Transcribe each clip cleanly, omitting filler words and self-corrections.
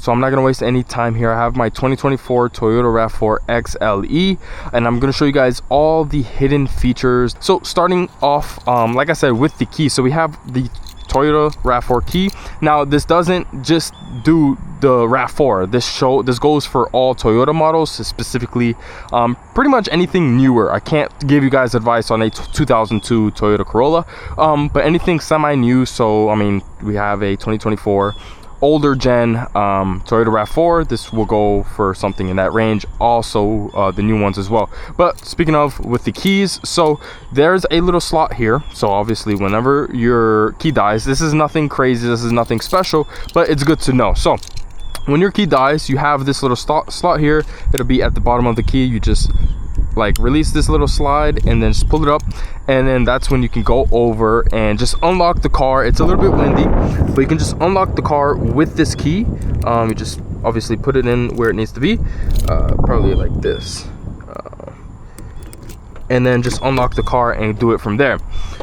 so I'm not gonna waste any time here. I have my 2024 Toyota RAV4 XLE, and I'm gonna show you guys all the hidden features. So starting off, like I said, with the key. So we have the Toyota RAV4 key. Now this doesn't just do the RAV4. This goes for all Toyota models, specifically pretty much anything newer. I can't give you guys advice on a 2002 Toyota Corolla, but anything semi-new. So I mean, we have a 2024 older gen Toyota RAV4. This will go for something in that range. Also the new ones as well. But speaking of with the keys, so there's a little slot here. So obviously whenever your key dies, this is nothing crazy, this is nothing special, but it's good to know. So when your key dies, you have this little slot here. It'll be at the bottom of the key. You just like release this little slide and then just pull it up, and then that's when you can go over and just unlock the car. It's a little bit windy, but you can just unlock the car with this key. You just obviously put it in where it needs to be, probably like this, and then just unlock the car and do it from there.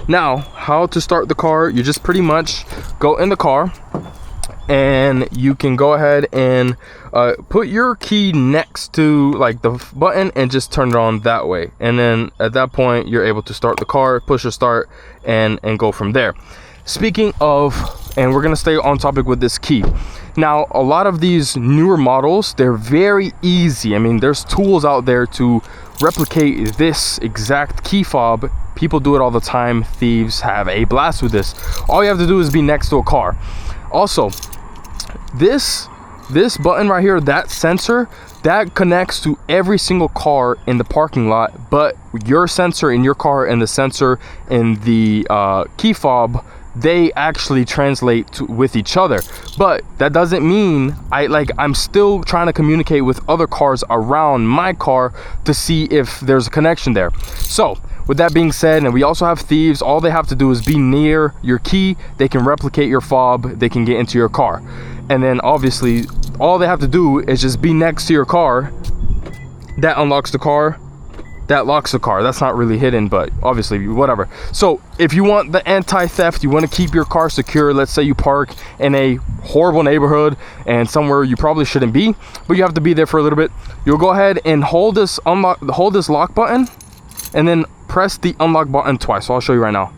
Now, how to start the car? You just pretty much go in the car, and you can go ahead and put your key next to like the button and just turn it on that way, and then at that point you're able to start the car, push a start, and go from there. Speaking of, and we're gonna stay on topic with this key. Now, a lot of these newer models, they're very easy. I mean, there's tools out there to replicate this exact key fob. People do it all the time. Thieves have a blast with this. All you have to do is be next to a car. Also, this button right here, that sensor, that connects to every single car in the parking lot, but your sensor in your car and the sensor in the key fob, they actually translate with each other. But that doesn't mean I'm still trying to communicate with other cars around my car to see if there's a connection there. So with that being said, and we also have thieves, all they have to do is be near your key. They can replicate your fob, they can get into your car, and then obviously all they have to do is just be next to your car. That unlocks the car, that locks the car. That's not really hidden, but obviously whatever. So if you want the anti-theft, you want to keep your car secure, let's say you park in a horrible neighborhood and somewhere you probably shouldn't be, but you have to be there for a little bit, you'll go ahead and hold this lock button, and then press the unlock button twice. So I'll show you right now.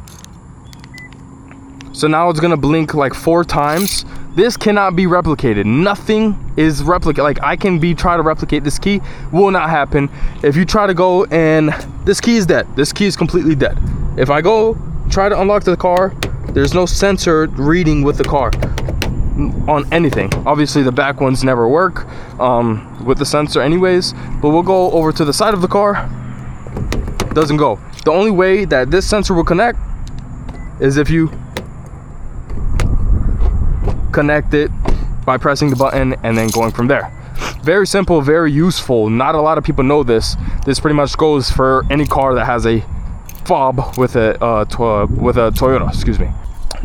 So now it's gonna blink like 4 times. This cannot be replicated. Nothing is replicated. Like I can try to replicate this key, will not happen. If you try to go and this key is dead. This key is completely dead. If I go try to unlock the car, there's no sensor reading with the car on anything. Obviously the back ones never work with the sensor anyways, but we'll go over to the side of the car. Doesn't go. The only way that this sensor will connect is if you connect it by pressing the button and then going from there. Very simple, very useful. Not a lot of people know this. This pretty much goes for any car that has a fob with a Toyota, excuse me.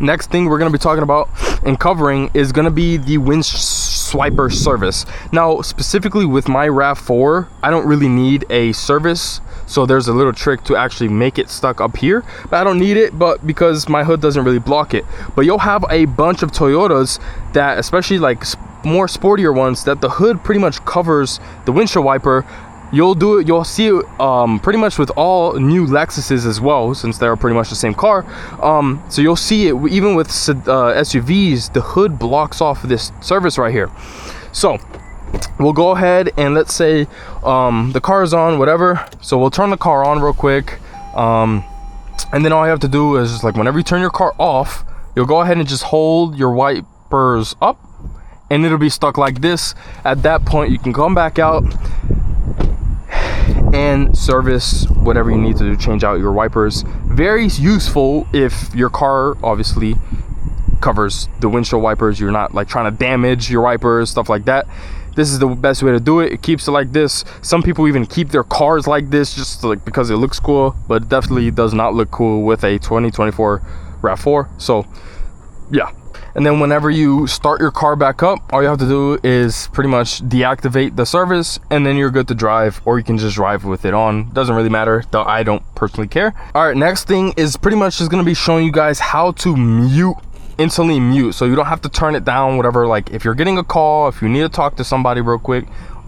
Next thing we're going to be talking about and covering is going to be the windswiper service. Now, specifically with my RAV4, I don't really need a service. So there's a little trick to actually make it stuck up here, but I don't need it, but because my hood doesn't really block it. But you'll have a bunch of Toyotas that, especially like more sportier ones, that the hood pretty much covers the windshield wiper. You'll see it pretty much with all new Lexuses as well, since they're pretty much the same car. So you'll see it even with SUVs, the hood blocks off this service right here. So we'll go ahead and let's say the car is on, whatever. So we'll turn the car on real quick, and then all you have to do is just like whenever you turn your car off, you'll go ahead and just hold your wipers up, and it'll be stuck like this. At that point, you can come back out and service whatever you need to do, change out your wipers. Very useful if your car obviously covers the windshield wipers, you're not like trying to damage your wipers, stuff like that. This is the best way to do it. It keeps it like this. Some people even keep their cars like this just like because it looks cool, but it definitely does not look cool with a 2024 RAV4. So yeah. And then whenever you start your car back up, all you have to do is pretty much deactivate the service, and then you're good to drive, or you can just drive with it on. Doesn't really matter, though I don't personally care. All right, next thing is pretty much just gonna be showing you guys how to mute instantly mute, so you don't have to turn it down, whatever. Like if you're getting a call, if you need to talk to somebody real quick,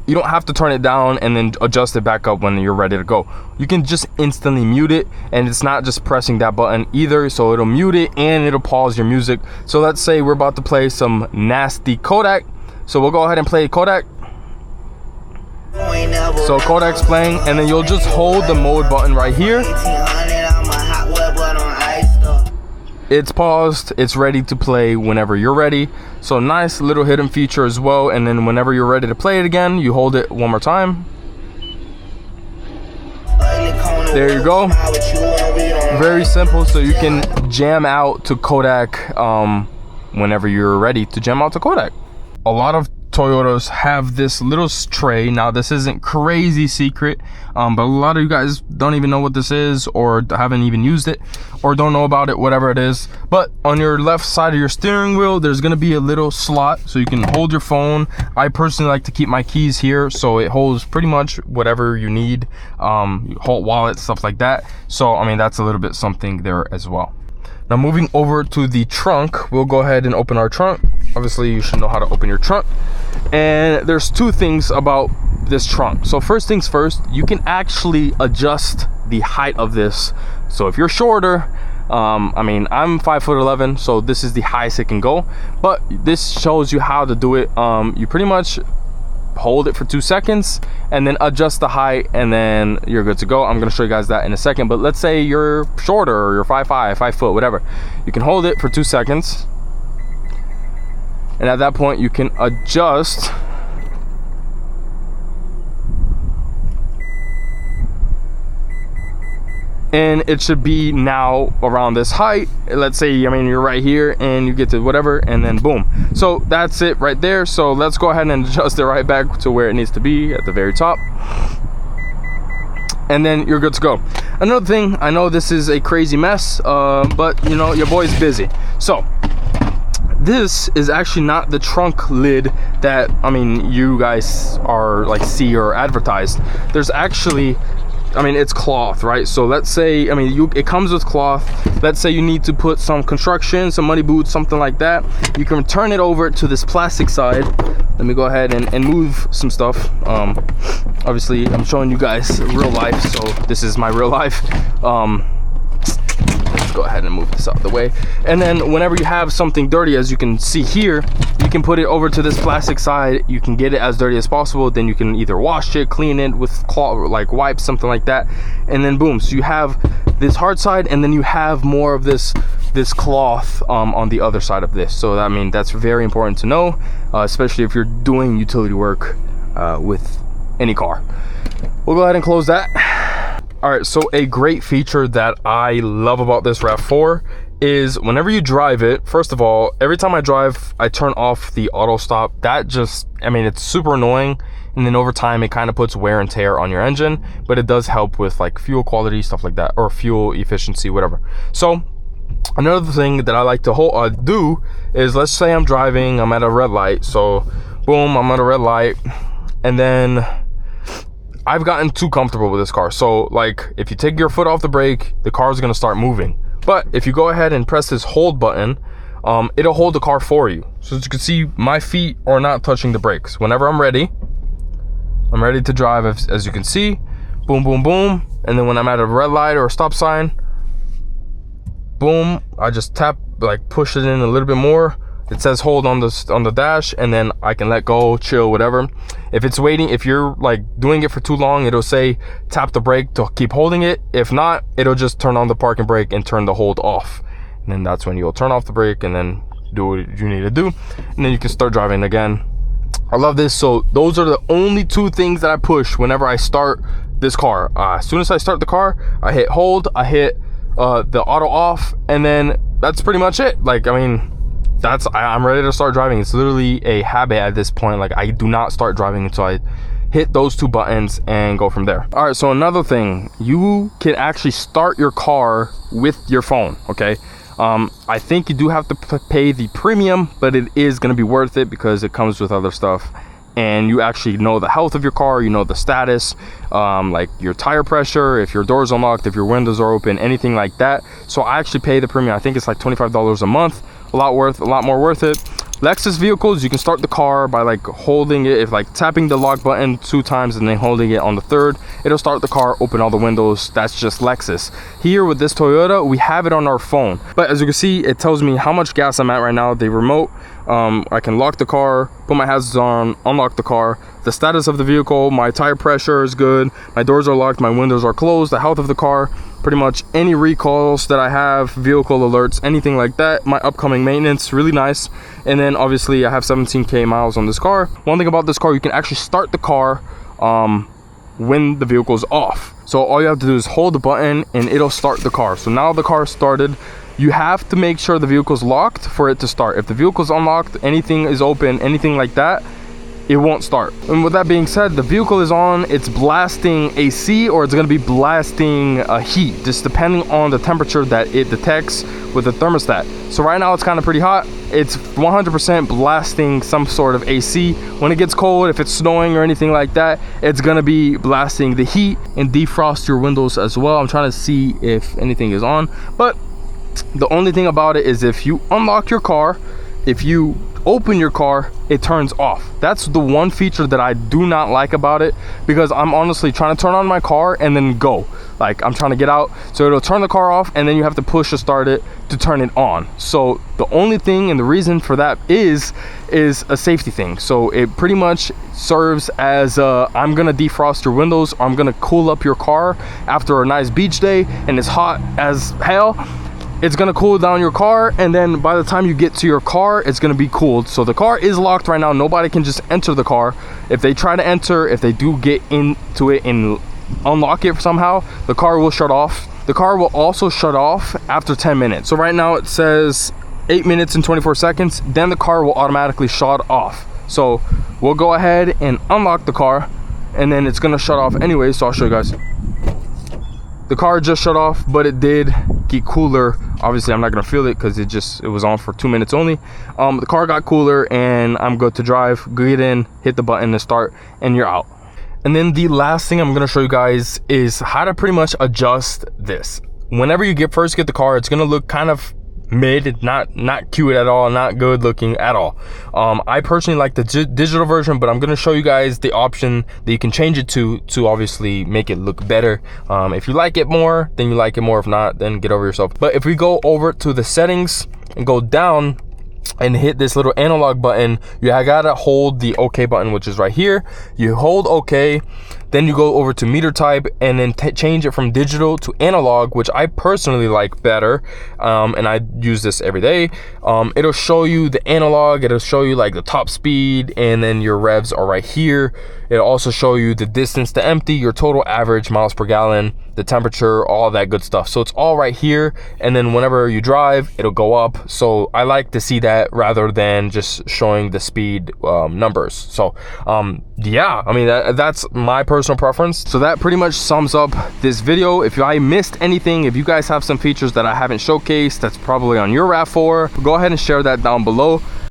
you don't have to turn it down and then adjust it back up when you're ready to go. You can just instantly mute it, and it's not just pressing that button either, so it'll mute it and it'll pause your music. So let's say we're about to play some nasty Kodak, so we'll go ahead and play Kodak. So Kodak's playing, and then you'll just hold the mode button right here. It's paused, it's ready to play whenever you're ready. So nice little hidden feature as well. And then whenever you're ready to play it again, you hold it one more time. There you go. Very simple, so you can jam out to Kodak whenever you're ready to jam out to Kodak. A lot of Toyotas have this little tray. Now this isn't crazy secret, but a lot of you guys don't even know what this is, or haven't even used it, or don't know about it, whatever it is. But on your left side of your steering wheel, there's going to be a little slot so you can hold your phone. I personally like to keep my keys here, so it holds pretty much whatever you need, hold wallet, stuff like that. So I mean, that's a little bit something there as well. Now moving over to the trunk, we'll go ahead and open our trunk. Obviously you should know how to open your trunk. And there's two things about this trunk. So first things first, you can actually adjust the height of this. So if you're shorter, I mean, I'm 5'11", so this is the highest it can go, but this shows you how to do it. You pretty much hold it for 2 seconds and then adjust the height, and then you're good to go. I'm going to show you guys that in a second. But let's say you're shorter, or you're 5'5", 5 foot, whatever. You can hold it for 2 seconds, and at that point you can adjust and it should be now around this height. Let's say, I mean, you're right here and you get to whatever, and then boom. So that's it right there. So let's go ahead and adjust it right back to where it needs to be at the very top, and then you're good to go. Another thing, I know this is a crazy mess, but you know, your boy's busy. So this is actually not the trunk lid that, I mean, you guys are like see or advertised. There's actually, I mean, it's cloth, right? So let's say, I mean, it comes with cloth. Let's say you need to put some construction, some muddy boots, something like that. You can turn it over to this plastic side. Let me go ahead and move some stuff. Obviously, I'm showing you guys real life, so this is my real life. Let's go ahead and move this out of the way. And then whenever you have something dirty, as you can see here, you can put it over to this plastic side. You can get it as dirty as possible. Then you can either wash it, clean it with cloth, like wipes, something like that, and then boom. So you have this hard side, and then you have more of this cloth on the other side of this. So I mean, that's very important to know, especially if you're doing utility work with any car. We'll go ahead and close that. All right, so a great feature that I love about this RAV4 is whenever you drive it, first of all, every time I drive, I turn off the auto stop. That just, I mean, it's super annoying. And then over time, it kind of puts wear and tear on your engine, but it does help with like fuel quality, stuff like that, or fuel efficiency, whatever. So another thing that I like to do is, let's say I'm driving, I'm at a red light. So boom, I'm at a red light, and then I've gotten too comfortable with this car. So like, if you take your foot off the brake, the car is going to start moving. But if you go ahead and press this hold button, it'll hold the car for you. So as you can see, my feet are not touching the brakes. Whenever I'm ready to drive, as you can see, boom, boom, boom. And then when I'm at a red light or a stop sign, boom, I just tap, like push it in a little bit more. It says hold on the dash, and then I can let go, chill, whatever. If it's waiting, if you're like doing it for too long, it'll say tap the brake to keep holding it. If not, it'll just turn on the parking brake and turn the hold off. And then that's when you'll turn off the brake and then do what you need to do. And then you can start driving again. I love this. So those are the only two things that I push whenever I start this car. As soon as I start the car, I hit hold, I hit the auto off, and then that's pretty much it. Like, I mean, I'm ready to start driving. It's literally a habit at this point. Like, I do not start driving until I hit those two buttons and go from there. All right, so another thing, you can actually start your car with your phone, okay? I think you do have to pay the premium, but it is going to be worth it because it comes with other stuff, and you actually know the health of your car, you know the status, like your tire pressure, if your door's unlocked, if your windows are open, anything like that. So I actually pay the premium. I think it's like $25 a month. a lot more worth it. Lexus vehicles, you can start the car by like holding it, if like tapping the lock button 2 times and then holding it on the 3rd, it'll start the car, open all the windows. That's just Lexus. Here with this Toyota, we have it on our phone, but as you can see, it tells me how much gas I'm at right now. The remote, I can lock the car, put my hazards on, unlock the car, the status of the vehicle, my tire pressure is good, my doors are locked, my windows are closed, the health of the car, pretty much any recalls that I have, vehicle alerts, anything like that, my upcoming maintenance, really nice. And then obviously I have 17k miles on this car. One thing about this car, you can actually start the car when the vehicle is off. So all you have to do is hold the button and it'll start the car. So now the car started. You have to make sure the vehicle's locked for it to start. If the vehicle's unlocked, anything is open, anything like that, it won't start. And with that being said, the vehicle is on, it's blasting AC or it's going to be blasting heat, just depending on the temperature that it detects with the thermostat. So right now it's kind of pretty hot. It's 100% blasting some sort of AC. When it gets cold, if it's snowing or anything like that, it's going to be blasting the heat and defrost your windows as well. I'm trying to see if anything is on, but the only thing about it is if you unlock your car, if you open your car, it turns off. That's the one feature that I do not like about it, because I'm honestly trying to turn on my car and then go, like I'm trying to get out, so it'll turn the car off and then you have to push to start it to turn it on. So the only thing and the reason for that is a safety thing. So it pretty much serves as I'm gonna defrost your windows, or I'm gonna cool up your car after a nice beach day and it's hot as hell. It's gonna cool down your car, and then by the time you get to your car, it's gonna be cooled. So the car is locked right now. Nobody can just enter the car. If they try to enter, if they do get into it and unlock it somehow, the car will shut off. The car will also shut off after 10 minutes. So right now it says 8 minutes and 24 seconds, then the car will automatically shut off. So we'll go ahead and unlock the car, and then it's gonna shut off anyway, so I'll show you guys. The car just shut off, but it did get cooler. Obviously I'm not gonna feel it because it was on for 2 minutes only. The car got cooler and I'm good to drive. Get in, hit the button to start, and you're out. And then the last thing I'm gonna show you guys is how to pretty much adjust this. Whenever you first get the car, it's gonna look kind of mid, not cute at all, not good looking at all. I personally like the digital version, but I'm going to show you guys the option that you can change it to obviously make it look better. If you like it more, then you like it more. If not, then get over yourself. But if we go over to the settings and go down and hit this little analog button, you gotta hold the OK button, which is right here. You hold OK, then you go over to meter type and then change it from digital to analog, which I personally like better, and I use this every day. It'll show you the analog, it'll show you like the top speed, and then your revs are right here. It'll also show you the distance to empty, your total average miles per gallon, the temperature, all that good stuff. So it's all right here, and then whenever you drive, it'll go up. So I like to see that rather than just showing the speed numbers. So yeah, I mean that's my personal preference. So that pretty much sums up this video. If I missed anything, if you guys have some features that I haven't showcased that's probably on your RAV4, go ahead and share that down below.